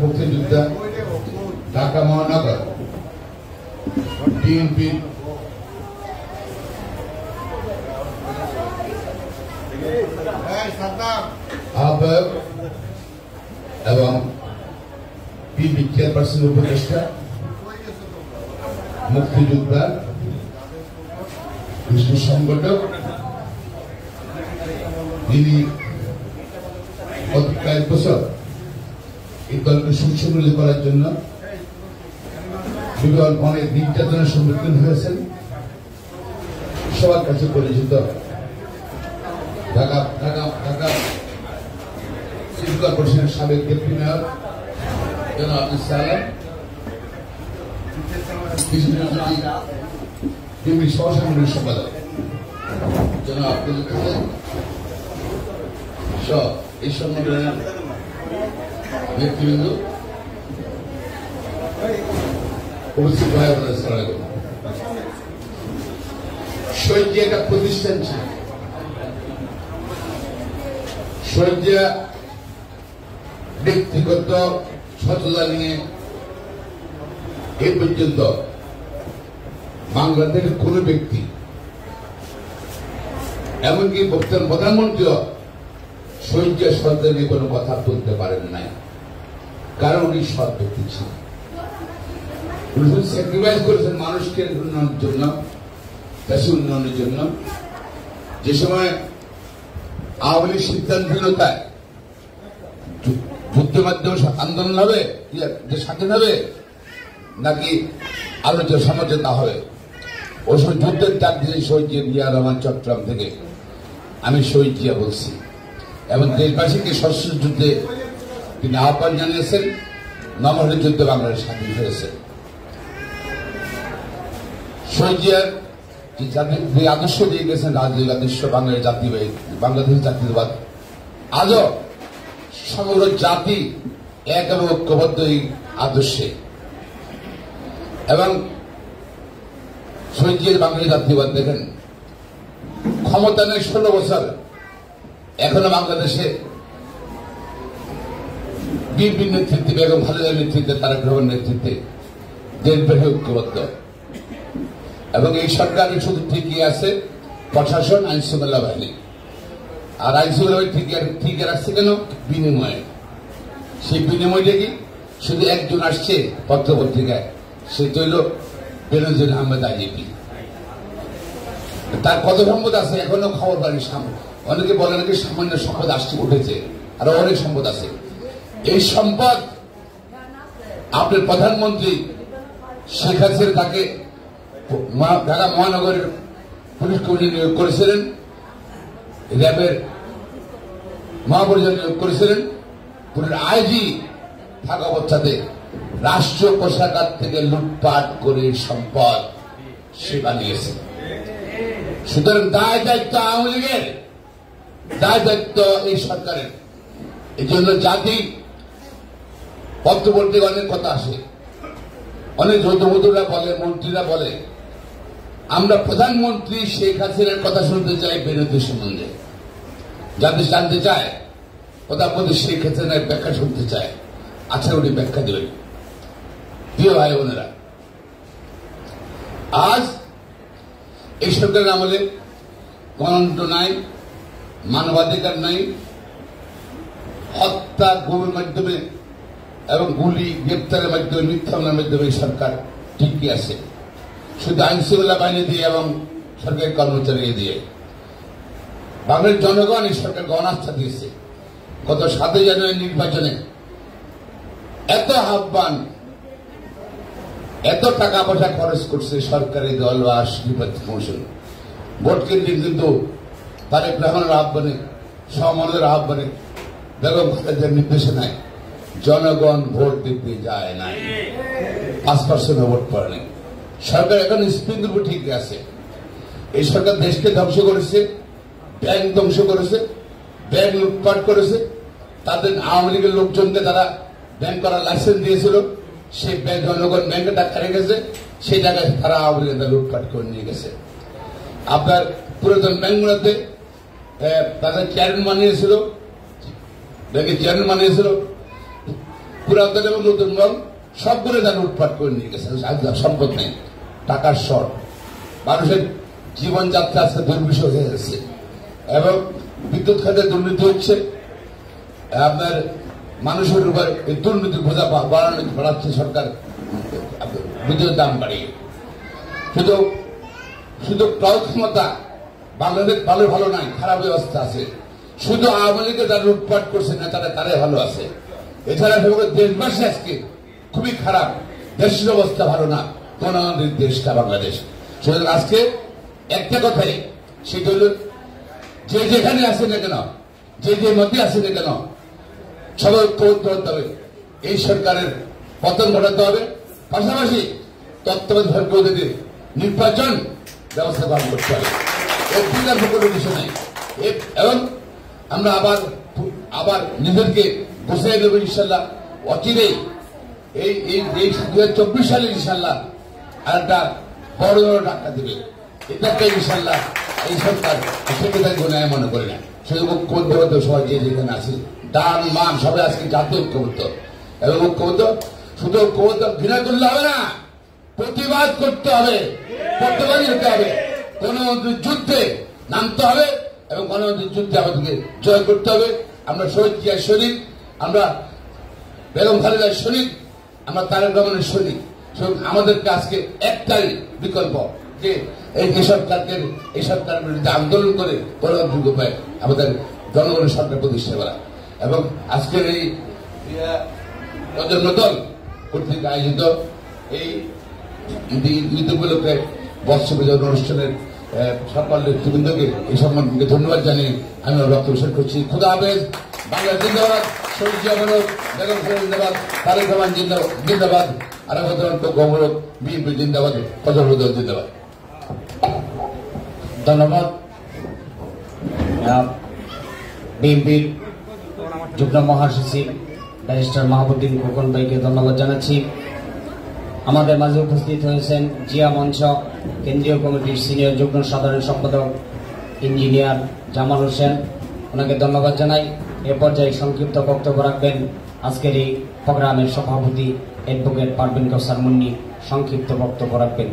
মুক্তিযোদ্ধা ঢাকা মহানগর বিএনপি আহ্বায়ক এবং বিএনপি চেয়ারপারসন উপদেষ্টা মুক্তিযোদ্ধা বিশ্ব সংগঠক যিনি গত কয়েক বছর এই দলকে সুসংগঠিত করার জন্য অনেক নির্যাতনের সম্মুখীন হয়েছেন, সবার কাছে পরিচিত ঢাকা সিটি কর্পোরেশনের সাবেক ডেপুটি মেয়র জনাব আব্দুল সালাম, বিএনপি সহসাংগঠনিক সম্পাদক জনাব আব্দুল খালেদ সহ এই সংগঠনের নেতৃবৃন্দ উপস্থিত ভাই বোনেরা, আসসালামু আলাইকুম। শহীদ জিয়া একটা প্রতিষ্ঠান ছিল। শহীদ জিয়া ব্যক্তিগত সততা নিয়ে এই পর্যন্ত বাংলাদেশের কোন ব্যক্তি, এমনকি বর্তমান প্রধানমন্ত্রীও শহীদ জিয়া সততা নিয়ে কোনো কথা তুলতে পারেন নাই, কারণ উনি সৎ ব্যক্তি ছিলেন। উনি স্যাক্রিফাইস করেছেন মানুষকে উন্নয়নের জন্য, দেশে উন্নয়নের জন্য। যে সময় আওয়ামী লীগ সিদ্ধান্তহীনতায় যুদ্ধের মাধ্যমে আন্দোলন হবে, যে স্বাধীন হবে নাকি আলোচনা সমঝোতা হবে, ওই সময় যুদ্ধের ডাক দিয়ে শহীদ জিয়া রহমান চট্টগ্রাম থেকে আমি শহীদ জিয়া বলছি, এবং দেশবাসীকে সশস্ত্র যুদ্ধে তিনি আহ্বান জানিয়েছেন। নমহরের যুদ্ধে বাংলাদেশ স্বাধীন হয়েছে। শহীদ জিয়ার যে আদর্শ দিয়ে গেছেন, রাজনৈতিক আদর্শ, বাংলাদেশের জাতীয়বাদ, আজও সমগ্র জাতি এক এবং ঐক্যবদ্ধ এই আদর্শে। এবং শহীদ জিয়ার বাংলাদেশের জাতীয়বাদ দেখেন, ক্ষমতা নেই 16 বছর, এখনো বাংলাদেশে বিএনপির নেতৃত্বে, বেগম খালেদার নেতৃত্বে, তারেক রহমানের নেতৃত্বে দেশব্যাপী ঐক্যবদ্ধ। এবং এই সরকারের শুধু ঠিকই আছে প্রশাসন, আইন শৃঙ্খলা বাহিনী। আর আইন শৃঙ্খলা বাহিনী ঠিকই রাখছে কেন? বিনিময়ে। সেই বিনিময়টা কি? শুধু একজন আসছে পত্রপত্রিকায়, সে তৈল বেনজির আহমেদ আইজিপি। তার কত সম্পদ আছে এখনো খবর পাইনি। অনেকে বলে নাকি সামান্য সম্পদ আসছে, উঠেছে, আর অনেক সম্পদ আছে। এই সম্পদ আপনার প্রধানমন্ত্রী শেখ হাসিনা তাকে ঢাকা মহানগরের পুলিশ কমিটি নিয়োগ করেছিলেন, র্যাবের মহাপরিচালক নিয়োগ করেছিলেন। পুলিশ আইজি থাকা অবস্থাতে রাষ্ট্রীয় কোষাগার থেকে লুটপাট করে সম্পদ সে বানিয়েছে। সুতরাং দায় দায়িত্ব আওয়ামী লীগের, দায় দায়িত্ব এই সরকারের। এই জন্য জাতি পত্রপত্রিকা অনেক কথা আসে, অনেক যৌথমধুরা বলে, মন্ত্রীরা বলে, আমরা প্রধানমন্ত্রী শেখ হাসিনার কথা শুনতে চাই বিরোধী সম্বন্ধে। যাদের জানতে চায় প্রধানমন্ত্রী শেখ হাসিনার ব্যাখ্যা শুনতে চায়, আচ্ছা উনি ব্যাখ্যা দেবেন। প্রিয় ভাই বোনেরা, আজ এই সরকারের আমলে গণতন্ত্র নাই, মানবাধিকার নাই, হত্যা, গুমের মাধ্যমে এবং গুলি, গ্রেপ্তারের মাধ্যমে, মিথ্যা মামলার মাধ্যমে এই সরকার ঠিকই আছে। শুধু আইন শৃঙ্খলা বাহিনী দিয়ে এবং সরকারি কর্মচারী দিয়ে বাংলার জনগণ এই সরকারকে অনাস্থা দিয়েছে। গত 7 জানুয়ারি নির্বাচনে এত আহ্বান, এত টাকা পয়সা খরচ করছে সরকারি দল বা নির্বাচন কমিশন। ভোট কেন্দ্রে কিন্তু তারেক রহমানের আহ্বানে, সমানের আহ্বানে, বেগম খালেদার নির্দেশনায় জনগণ ভোট দিতে যায় নাই। 5% ভোট পড়ে। সরকার এখন স্প্রিং উপর ঠিক আছে। এই সরকার দেশকে ধ্বংস করেছে, ব্যাংক ধ্বংস করেছে, ব্যাংক লুটপাট করেছে। তাদের আওয়ামী লীগের লোকজনকে তারা ব্যাংক করার লাইসেন্স দিয়েছিল, সেই ব্যাংক জনগণ ব্যাংকে টাকা রেখেছে, সেই জায়গায় তারা আওয়ামী লীগ লুটপাট করে নিয়ে গেছে। আপনার পুরাতন ব্যাংকগুলোতে তাদের চেয়ারম্যান বানিয়েছিল, ব্যাংকের চেয়ারম্যান বানিয়েছিল, পুরাতন এবং নতুন ব্যাংক সবগুলো তারা লুটপাট করে নিয়ে গেছে। সম্পদ নেই, টাকার শর্ট, মানুষের জীবনযাত্রা আজকে দুর্বিষহ হয়ে যাচ্ছে এবং বিদ্যুৎ খাতে দুর্নীতি হচ্ছে। আপনার মানুষের উপর এই দুর্নীতির বোঝা বাড়াচ্ছে সরকার, বিদ্যুতের দাম বাড়িয়ে। শুধু ক্রয় ক্ষমতা বাংলাদেশ ভালো নাই, খারাপ ব্যবস্থা আছে। শুধু আওয়ামী লীগে যারা লুটপাট করছে না তারাই ভালো আছে। এছাড়া দেশবাসী আজকে খুবই খারাপ, দেশের অবস্থা ভালো না, গণতান্ত্রিক দেশটা বাংলাদেশ। সুতরাং আজকে একটা কথাই, সেটা হল যে যেখানে আসে না কেন, যে মতে আসে না কেন, সবাই ঐক্যবদ্ধ হতে হবে। এই সরকারের পতন ঘটাতে হবে, পাশাপাশি তত্ত্বাবধায়ক সরকারদের নির্বাচন ব্যবস্থা গ্রহণ করতে হবে। এর বিকল্প কোনো বিষয় নেই। এবং আমরা আবার নিজেদেরকে বসে দেবো ইনশাল্লাহ। অচিরেই এই 2024 সালে ইনশাল্লাহ আর একটা বড় ডাক্কা দেবে। এটাকে ইনশাল্লাহ এই সরকার সেটাকে গুণায় মনে করে না। শুধু ঐক্যবদ্ধ সবাই যে যেখানে আছে, ডান মান সবাই আজকে জাতীয় ঐক্যবদ্ধ এবং ঐক্যবদ্ধ। শুধু ঐক্যবদ্ধ ঘৃণা করলে হবে না, প্রতিবাদ করতে হবে, প্রতিবাদী হতে হবে, গণতন্ত্রের যুদ্ধে নামতে হবে এবং গণতন্ত্রের যুদ্ধে আমাদেরকে জয় করতে হবে। আমরা শহীদ জিয়ার সৈনিক, আমরা বেগম খালেদার সৈনিক, আমরা তারেক রহমানের সৈনিক। আমাদেরকে আজকে একটাই বিকল্প, যে এই সরকারের বিরুদ্ধে আন্দোলন করে গণতান্ত্রিক উপায়ে আমাদের জনগণের সরকার প্রতিষ্ঠা করা। এবং আজকের এই প্রজন্ম দল কর্তৃক আয়োজিত এই ঈদ উপলক্ষে বর্ষপূজা অনুষ্ঠানের সকল নেতৃবৃন্দকে এই সম্মানকে ধন্যবাদ জানিয়ে আমি বক্তব্য শেষ করছি। খুদা হাফেজ। বাংলা জিন্দাবাদ, শহীদ জিয়া মানব, বেগম খালেদা জিন্দাবাদ, তারেক রহমান জিন্দাবাদ, আরাফাত গৌরব, বিএনপি জিন্দাবাদ, প্রজন্ম দল জিন্দাবাদ। ধন্যবাদ। বিএনপির যুগ্ম মহাসচিব ব্যারিস্টার মাহবুদ্দিন খোকন ভাইকে ধন্যবাদ জানাচ্ছি। আমাদের মাঝে উপস্থিত হয়েছেন জিয়া মঞ্চ কেন্দ্রীয় কমিটির সিনিয়র যুগ্ম সাধারণ সম্পাদক ইঞ্জিনিয়ার জামাল হোসেন, ওনাকে ধন্যবাদ জানাই। এ পর্যায়ে সংক্ষিপ্ত বক্তব্য রাখবেন আজকের এই প্রোগ্রামের সভাপতি অ্যাডভোকেট পারভীন কাউসার মুন্নি, সংক্ষিপ্ত বক্তব্য রাখবেন।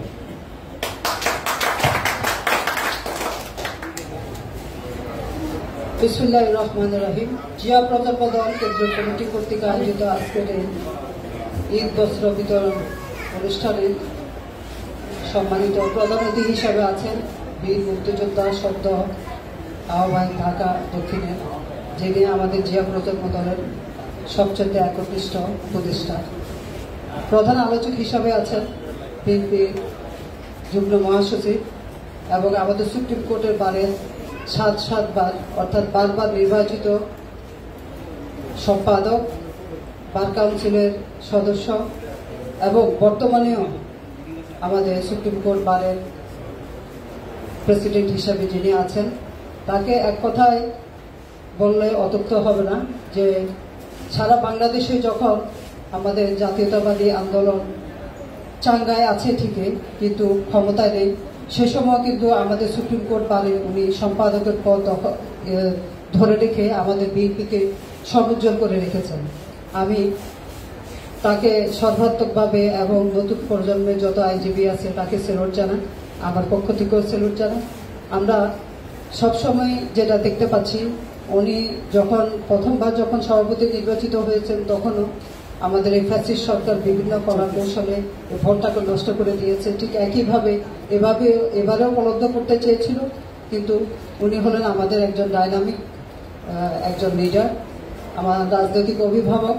বিসমিল্লাহির রহমানির রহিম। জিয়া প্রকল্প দল কেন্দ্রীয় কমিটি কর্তৃক আয়োজিত আজকের এই ঈদ বস্ত্র বিতরণ অনুষ্ঠানে সম্মানিত প্রধান অতিথি হিসাবে আছেন বীর মুক্তিযোদ্ধা শব্দ আহ্বায়ক ঢাকা দক্ষিণের, যিনি আমাদের জিয়া প্রকল্প দলের সবচেয়ে একনিষ্ঠ উপদেষ্টা। প্রধান আলোচক হিসাবে আছেন বিএনপির যুগ্ম মহাসচিব এবং আমাদের সুপ্রিম কোর্টের বারের 7 বার অর্থাৎ বারবার নির্বাচিত সম্পাদক, বার কাউন্সিলের সদস্য এবং বর্তমানেও আমাদের সুপ্রিম কোর্ট বারের প্রেসিডেন্ট হিসাবে যিনি আছেন। তাকে এক কথায় বললে অত্যুক্ত হবে না যে সারা বাংলাদেশে যখন আমাদের জাতীয়তাবাদী আন্দোলন চাঙ্গায় আছে ঠিকই, কিন্তু ক্ষমতায় নেই, সে সময় কিন্তু আমাদের সুপ্রিম কোর্ট বারে উনি সম্পাদকের পদ ধরে রেখে আমাদের বিএনপিকে সমুজ্জ্বল করে রেখেছেন। আমি তাকে সর্বাত্মকভাবে এবং নতুন প্রজন্মের যত আইনজীবী আছে তাকে স্যালুট জানাই, আমার পক্ষ থেকেও স্যালুট জানাই। আমরা সবসময় যেটা দেখতে পাচ্ছি, উনি প্রথমবার যখন সভাপতি নির্বাচিত হয়েছেন তখনও আমাদের এই ফ্যাসিস্ট সরকার বিভিন্ন কলা কৌশলে ভোটটাকে নষ্ট করে দিয়েছে। ঠিক একইভাবে এবারেও উপলব্ধ করতে চেয়েছিল, কিন্তু উনি হলেন আমাদের একজন ডাইনামিক একজন লিডার, আমার রাজনৈতিক অভিভাবক।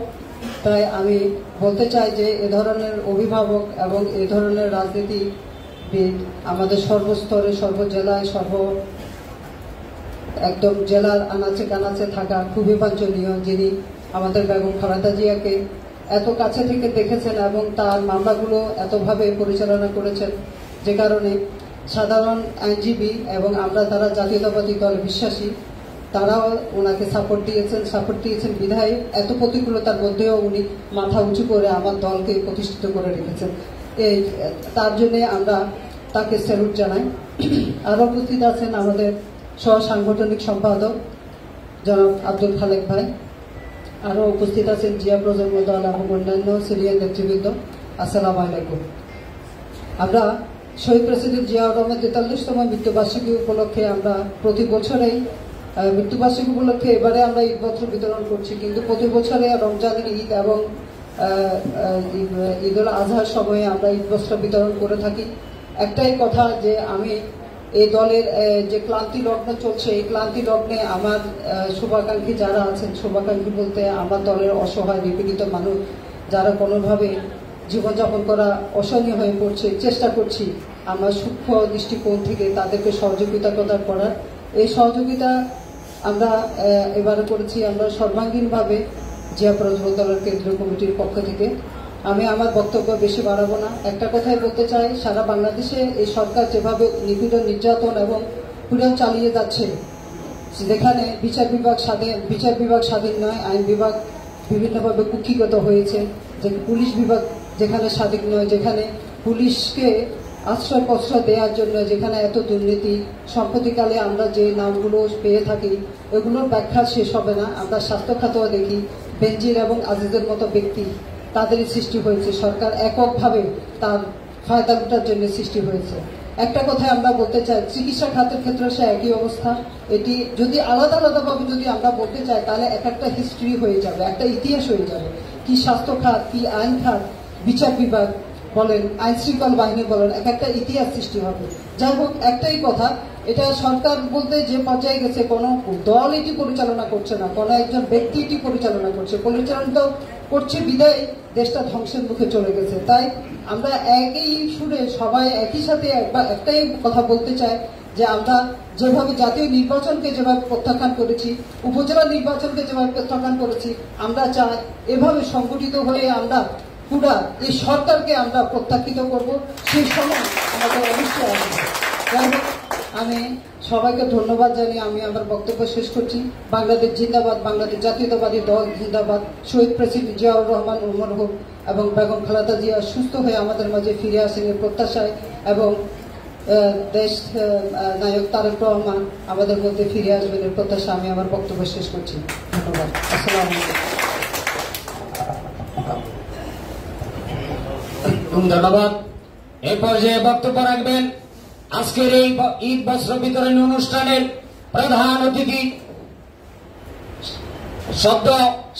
তাই আমি বলতে চাই যে এ ধরনের অভিভাবক এবং এ ধরনের রাজনীতিবিদ আমাদের সর্বস্তরে, সর্বজেলায়, একদম জেলার আনাচে কানাচে থাকা খুবই বাঞ্ছনীয়, যিনি আমাদের বেগম খালেদা জিয়াকে এত কাছে থেকে দেখেছেন এবং তার মামলাগুলো এতভাবে পরিচালনা করেছেন, যে কারণে সাধারণ আইনজীবী এবং আমরা যারা জাতীয়তাবাদী দলে বিশ্বাসী তারাও ওনাকে সাপোর্ট দিয়েছেন বিধায় এত প্রতিকূলতার মধ্যেও উনি মাথা উঁচু করে আমার দলকে প্রতিষ্ঠিত করে রেখেছেন। তার জন্য আমরা তাকে স্যালুট জানাই। আরও উপস্থিত আছেন আমাদের সহ সাংগঠনিক সম্পাদক জনাব আব্দুল খালেক ভাই, আরো উপস্থিত আছেন জিয়া প্রজন্ম দল এবং অন্যান্য সিনিয়র নেতৃবৃন্দ, আসসালামু আলাইকুম। আমরা শহীদ প্রেসিডেন্ট জিয়াউর রহমান 43তম মৃত্যুবার্ষিকী উপলক্ষে আমরা প্রতি বছরেই মৃত্যুবার্ষিকী উপলক্ষে এবারে আমরা ঈদ বস্ত্র বিতরণ করছি, কিন্তু প্রতি বছরে রমজানের ঈদ এবং ঈদ উল আজহার সময়ে আমরা ঈদ বস্ত্র বিতরণ করে থাকি। একটাই কথা যে আমি এই দলের যে ক্লান্তি লগ্ন চলছে, এই ক্লান্তি লগ্নে আমার শুভাকাঙ্ক্ষী যারা আছেন, শুভাকাঙ্ক্ষী বলতে আমার দলের অসহায় নিপীড়িত মানুষ যারা কোনোভাবে জীবনযাপন করা অসহনীয় হয়ে পড়ছে, চেষ্টা করছি আমরা সূক্ষ্ম দৃষ্টিকোণ থেকে তাদেরকে সহযোগিতা করার। এই সহযোগিতা আমরা এবারে করেছি আমরা সর্বাঙ্গীনভাবে জিয়া প্রজন্ম দলের কেন্দ্রীয় কমিটির পক্ষ থেকে। আমি আমার বক্তব্য বেশি বাড়াবো না, একটা কথাই বলতে চাই, সারা বাংলাদেশে এই সরকার যেভাবে নিপীড়ন, নির্যাতন এবং পীড়ন চালিয়ে যাচ্ছে, যেখানে বিচার বিভাগ স্বাধীন নয়, আইন বিভাগ বিভিন্নভাবে কুক্ষিগত হয়েছে, যে পুলিশ বিভাগ যেখানে স্বাধীন নয়, যেখানে পুলিশকে আশ্রয় প্রশ্রয় দেওয়ার জন্য যেখানে এত দুর্নীতি, সম্প্রতিকালে আমরা যে নামগুলো পেয়ে থাকি এগুলোর ব্যাখ্যা শেষ হবে না। আমরা স্বাস্থ্য খাতেও দেখি বেনজির এবং আজিজের মতো ব্যক্তি, তাদেরই সৃষ্টি হয়েছে, সরকার এককভাবে তার ফায়দা লুটার জন্য সৃষ্টি হয়েছে। একটা কথাই আমরা বলতে চাই, চিকিৎসা খাতের ক্ষেত্রে সে একই অবস্থা। এটি যদি আলাদা আলাদাভাবে যদি আমরা বলতে চাই তাহলে একটা হিস্ট্রি হয়ে যাবে, একটা ইতিহাস হয়ে যাবে। কি স্বাস্থ্য খাত, কি আইন খাত, বিচার বিভাগ বলেন, আইন শৃঙ্খলা বাহিনী বলেন, একটা ইতিহাস সৃষ্টি হবে। যাই হোক, একটাই কথা, এটা সরকার বলতে যে পর্যায়ে গেছে, কোনো দল এটি পরিচালনা করছে না, কোনো একজন ব্যক্তি এটি পরিচালনা করছে বিদায় দেশটা ধ্বংসের মুখে চলে গেছে। তাই আমরা একই সুরে সবাই একই সাথে একটাই কথা বলতে চাই যে আমরা যেভাবে জাতীয় নির্বাচনকে যেভাবে প্রত্যাখ্যান করেছি, উপজেলা নির্বাচনকে যেভাবে প্রত্যাখ্যান করেছি, আমরা চাই এভাবে সংগঠিত হয়ে আমরা পুরা এই সরকারকে আমরা প্রত্যাখ্যিত করব। সেই সময় আমাদের অবশ্যই আসবে। যাই হোক, আমি সবাইকে ধন্যবাদ জানিয়ে আমি আমার বক্তব্য শেষ করছি। বাংলাদেশ জিন্দাবাদ, বাংলাদেশ জাতীয়তাবাদী দল জিন্দাবাদ। শহীদ প্রেসিডেন্ট জিয়াউর রহমান মরহুম এবং বেগম খালেদা জিয়া সুস্থ হয়ে আমাদের মাঝে ফিরে আসেন এর প্রত্যাশায়, এবং দেশ নায়ক তারেক রহমান আমাদের মধ্যে ফিরে আসবেন এর প্রত্যাশা আমি আমার বক্তব্য শেষ করছি। ধন্যবাদ। আসসালামু আলাইকুম। ধন্যবাদ। এই পর্যায়ে বক্তব্য রাখবেন আজকের এই ঈদ বস্ত্র বিতরণী অনুষ্ঠানের প্রধান অতিথি,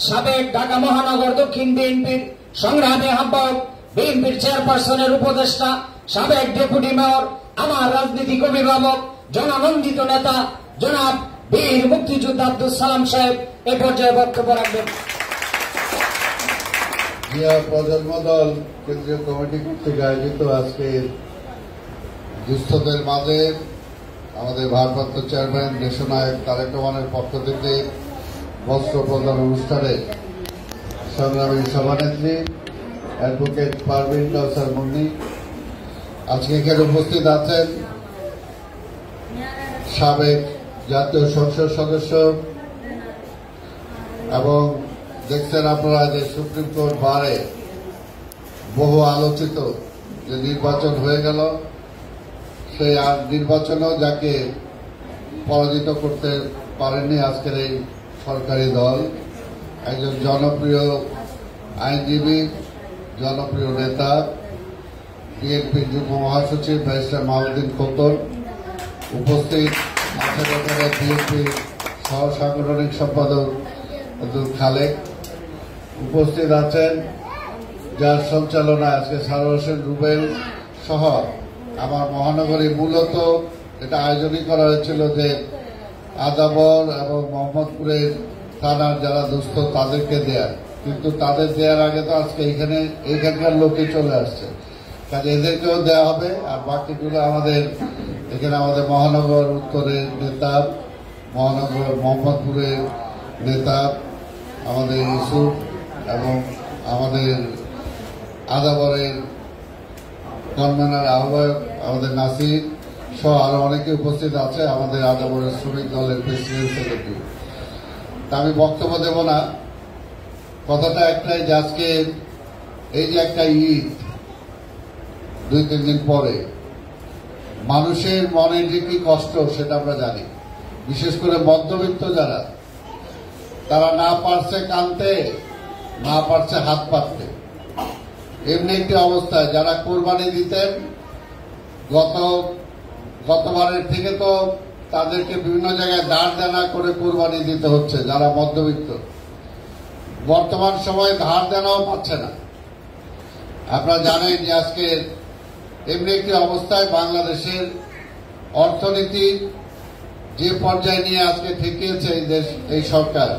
সাবেক ঢাকা মহানগর দক্ষিণ বিএনপির সংগ্রামী আহ্বায়ক, বিএনপির চেয়ারপারসনের উপদেষ্টা, সাবেক ডেপুটি মেয়র, আমার রাজনৈতিক অভিভাবক, জননন্দিত নেতা জনাব বীর মুক্তিযোদ্ধা আব্দুল সালাম সাহেব এই পর্যায়ে বক্তব্য রাখবেন। জিয়া প্রজন্ম দল কেন্দ্রীয় কমিটি কর্তৃক আয়োজিত আজকে দুস্থদের মাঝে আমাদের ভারপ্রাপ্ত চেয়ারম্যান দেশনায়ক তারেক রহমানের পক্ষ থেকে বস্ত্র প্রদান অনুষ্ঠানে সংগ্রামী সভানেত্রী অ্যাডভোকেট পারভিন কাউসার মুন্নি, আজকে এখানে উপস্থিত আছেন সাবেক জাতীয় সংসদ সদস্য, এবং দেখছেন আপনারা যে সুপ্রিম কোর্ট বারে বহু আলোচিত যে নির্বাচন হয়ে গেল, সেই নির্বাচনেও যাকে পরাজিত করতে পারেননি আজকের এই সরকারি দল, একজন জনপ্রিয় আইনজীবী, জনপ্রিয় নেতা, বিএনপির যুগ্ম মহাসচিব ব্যারিস্টার মাহমুদ্দিন খোকন উপস্থিত আছেন। এখানে বিএনপির সহ সাংগঠনিক সম্পাদক আব্দুল খালেক উপস্থিত আছেন, যার সঞ্চালনায় আজকে সারোয়ার হোসেন রুবেল সহ আমার মহানগরী মূলত এটা আয়োজনই করা হয়েছিল যে আদাবর এবং মোহাম্মদপুরের থানার যারা দুস্থ তাদেরকে দেয়ার, কিন্তু তাদের দেওয়ার আগে তো আজকে এইখানকার লোকে চলে আসছে, কাজে এদেরকেও দেওয়া হবে। আর বাকিগুলো আমাদের এখানে আমাদের মহানগর উত্তরের নেতা, মহানগর মোহাম্মদপুরের নেতা আমাদের ইউসুফ, এবং আমাদের আদাবরের কনভেনার আহ্বায়ক আমাদের নাসির সহ আরো অনেকে উপস্থিত আছে, আমাদের আদাবরের শ্রমিক দলের প্রেসিডেন্ট সেক্রেটারি। তা আমি বক্তব্য দেব না, কথাটা একটাই যে আজকে এই যে একটা ঈদ 2-3 দিন পরে মানুষের মনে যে কি কষ্ট সেটা আমরা জানি, বিশেষ করে মধ্যবিত্ত যারা তারা না পারছে কানতে, না পারছে হাত পাততে। এমনি একটি অবস্থায় যারা কোরবানি দিতেন গতবারের থেকে তো তাদেরকে বিভিন্ন জায়গায় ধার দেনা করে কোরবানি দিতে হচ্ছে যারা মধ্যবিত্ত। বর্তমান সময়ে ধার দেনাও পাচ্ছে না। আপনারা জানেন যে আজকে এমনি একটি অবস্থায় বাংলাদেশের অর্থনীতি যে পর্যায়ে নিয়ে আজকে ঠেকিয়েছে এই দেশ, এই সরকার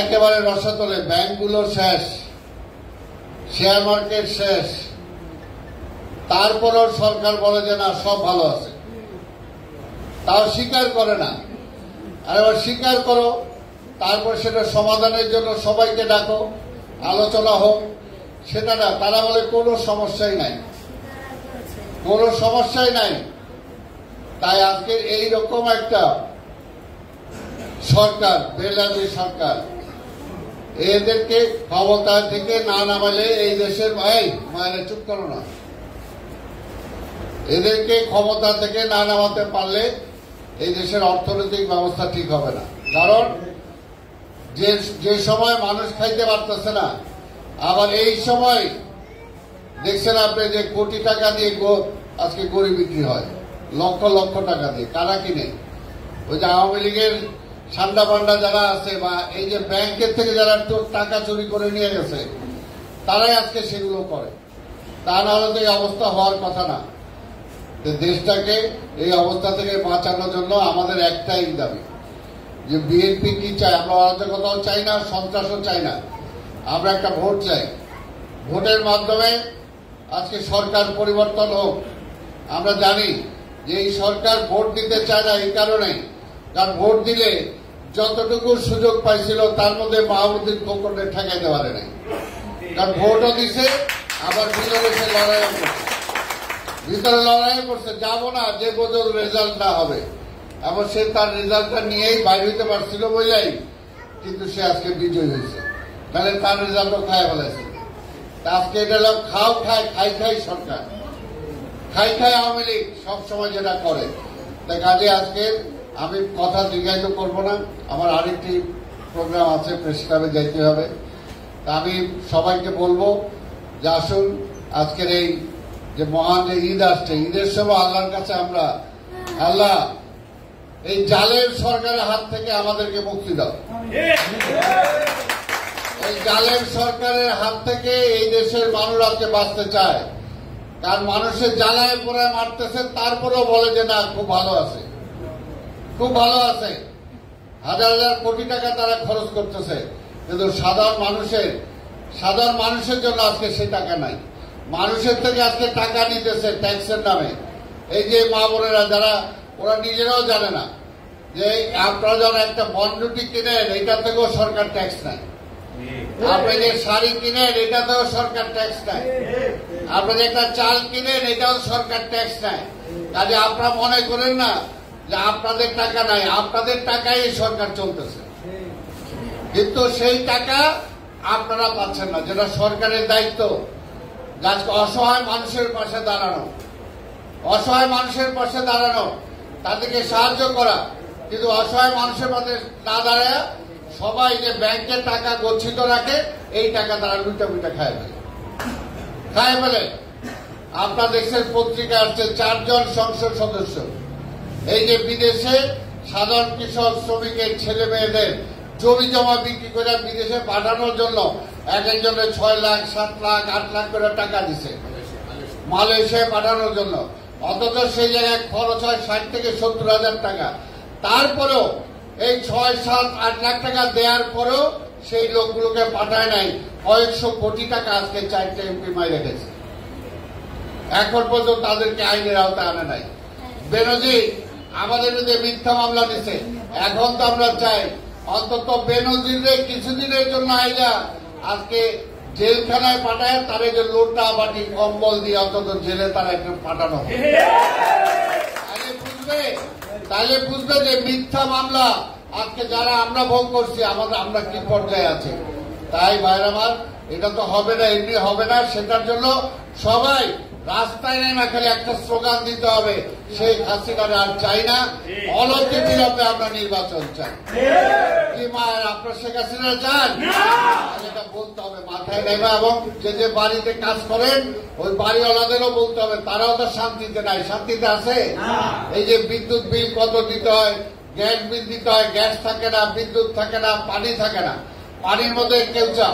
একেবারে রসাতলে। ব্যাংকগুলো শেষ, শেয়ার মার্কেট শেষ, তারপরেও সরকার বলে যে না সব ভালো আছে, তাও স্বীকার করে না। আর এবার স্বীকার করো, তারপর সেটা সমাধানের জন্য সবাইকে ডাকো, আলোচনা হোক, সেটা না। তারা বলে কোনো সমস্যাই নাই, কোনো সমস্যাই নাই। তাই আজকে এইরকম একটা সরকার, বেলাদি সরকার, এদেরকে ক্ষমতা থেকে না নামালে এই দেশের মায়েরা চুপ করো না, এদেরকে ক্ষমতা থেকে না নামাতে পারলে এই দেশের অর্থনৈতিক ব্যবস্থা ঠিক হবে না। কারণ যে সময় মানুষ খাইতে পারতেছে না, আবার এই সময় দেখছেন আপনি যে কোটি টাকা দিয়ে আজকে গরু বিক্রি হয়, লক্ষ লক্ষ টাকা দিয়ে। কারা কিনে? ওই যে আওয়ামী লীগের সান্ডা পান্ডা যারা আছে, বা এই যে ব্যাংকের থেকে যারা টাকা চুরি করে নিয়ে গেছে, তারাই আজকে সেগুলো করে। তা না হলে তো এই অবস্থা হওয়ার কথা না। দেশটাকে এই অবস্থা থেকে বাঁচানোর জন্য আমাদের একটাই দাবি যে বিএনপি কি চাই? আমরা অরাজকতাও চাই না, সন্ত্রাসও চাই না। আমরা একটা ভোট চাই। ভোটের মাধ্যমে আজকে সরকার পরিবর্তন হোক। আমরা জানি যে এই সরকার ভোট দিতে চায় না এই কারণে, কারণ ভোট দিলে যতটুকু সুযোগ পাইছিল তার মধ্যে মাহমুদ্দিন খোকনের ঠেকাইতে পারে নাই। কারণ ভোটও দিছে, আবার ভিতরে সে লড়াইও করছে, ভিতরে লড়াই করছে। যাবো না যে পর্যন্ত রেজাল্ট না হবে। এবার সে তার রেজাল্টটা নিয়েই বাইর হইতে পারছিল বলেই কিন্তু সে আজকে বিজয়ী হয়েছে, তাহলে তার রেজাল্টও খায় ফেলাইছে। আজকে এটা হলো খাও খায়, খাই খাই সরকার, খাই খাই আওয়ামী লীগ সবসময় যেটা করে। তাই কাজে আজকে আমি কথা দীর্ঘায়িত করবো না, আমার আরেকটি প্রোগ্রাম আছে, প্রেস ক্লাবে যাইতে হবে। তা আমি সবাইকে বলবো যে আসুন আজকের এই যে মহান যে ঈদ আসছে, ঈদের সময় আল্লাহর কাছে আমরা, আল্লাহ এই জালেম সরকারের হাত থেকে আমাদেরকে মুক্তি দাও। এই জালেম সরকারের হাত থেকে এই দেশের মানুষ আজকে বাঁচতে চায়। কারণ মানুষের জ্বালায় পড়ে মারতেছে, তারপরেও বলে যে না খুব ভালো আছে, খুব ভালো আছে। হাজার হাজার কোটি টাকা তারা খরচ করতেছে, কিন্তু সাধারণ মানুষের জন্য আজকে সেই টাকা নাই। মানুষের থেকে আজকে টাকা নিতেছে ট্যাক্সের নামে। এই যে মা বোনেরা যারা, ওরা নিজেরাও জানে না যে আপনারা যখন একটা বন্ডুটি কিনেন, এটা থেকেও সরকার ট্যাক্স নেয়। আপনি যে শাড়ি কিনেন, এটাতেও সরকার ট্যাক্স নেয়। আপনি যে একটা চাল কিনেন, এটাও সরকার ট্যাক্স নেয়। কাজে আপনারা মনে করেন না যে আপনাদের টাকা নাই, আপনাদের টাকায় সরকার চলতেছে, কিন্তু সেই টাকা আপনারা পাচ্ছেন না, যেটা সরকারের দায়িত্ব। আজকে অসহায় মানুষের পাশে দাঁড়ানো, অসহায় মানুষের পাশে দাঁড়ানো, তাদেরকে সাহায্য করা। কিন্তু অসহায় মানুষের পাশে না দাঁড়ায় সবাই যে ব্যাংকের টাকা গচ্ছিত রাখে, এই টাকা তারা লুটা লুটা খায় ফেলে। আপনার দেশের পত্রিকা আসছে 4 জন সংসদ সদস্য এই যে বিদেশে সাধারণ কৃষক শ্রমিকের ছেলে মেয়েদের জমি জমা বিক্রি করে বিদেশে পাঠানোর জন্য এক একজনের 6 লাখ 7 লাখ 8 লাখ করে টাকা দিছে মালয়েশিয়ায় পাঠানোর জন্য। অথচ সেই জায়গায় খরচ হয় 60 থেকে 70 হাজার টাকা। তারপরেও এই 6, 7, 8 লাখ টাকা দেওয়ার পরেও সেই লোকগুলোকে পাঠায় নাই। কয়েকশো কোটি টাকা আজকে 4টে এমপি মাই রেখেছে, এখন পর্যন্ত তাদেরকে আইনের আওতায় আনে নাই। বেনজির আমাদের বিরুদ্ধে মিথ্যা মামলা দিচ্ছে। এখন তো আমরা চাই অন্তত বেনজিরের কিছুদিনের জন্য আইলা আজকে জেলখানায় পাঠায়, তারা যে লোটা বাটি কম্বল দিয়ে অন্তত জেলে তারা একটু পাঠানো, তাহলে বুঝবে যে মিথ্যা মামলা আজকে যারা আমরা ভোগ করছি আমরা কি পর্যায়ে আছে। তাই ভাইরা আমার, এটা তো হবে না, এমনি হবে না। সেটার জন্য সবাই রাস্তায় নেমে খালি একটা স্লোগান দিতে হবে, শেখ হাসিনার আর চাই না, অনতি বিলম্বে আমরা নির্বাচন চাই। কি মায়ের আপনার শেখ হাসিনা চান? এটা বলতে হবে মাথায় নেবা, এবং যে যে বাড়িতে কাজ করেন ওই বাড়িওয়ালাদেরও বলতে হবে, তারাও তো শান্তিতে নাই। শান্তিতে আছে? এই যে বিদ্যুৎ বিল কত দিতে হয়, গ্যাস বিল দিতে হয়, গ্যাস থাকে না, বিদ্যুৎ থাকে না, পানি থাকে না, পানির মধ্যে কেউচা,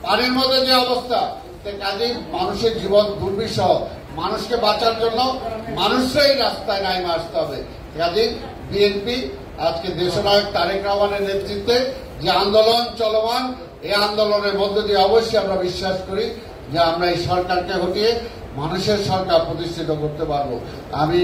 পানির মধ্যে যে অবস্থা, কাজেই মানুষের জীবন দুর্বিষহ। মানুষকে বাঁচার জন্য মানুষরাই রাস্তায় নামে আসতে হবে। কাজেই বিএনপি আজকে দেশনায়ক তারেক রহমানের নেতৃত্বে যে আন্দোলন চলমান, এই আন্দোলনের মধ্য দিয়ে অবশ্যই আমরা বিশ্বাস করি যে আমরা এই সরকারকে হটিয়ে মানুষের সরকার প্রতিষ্ঠিত করতে পারবো। আমি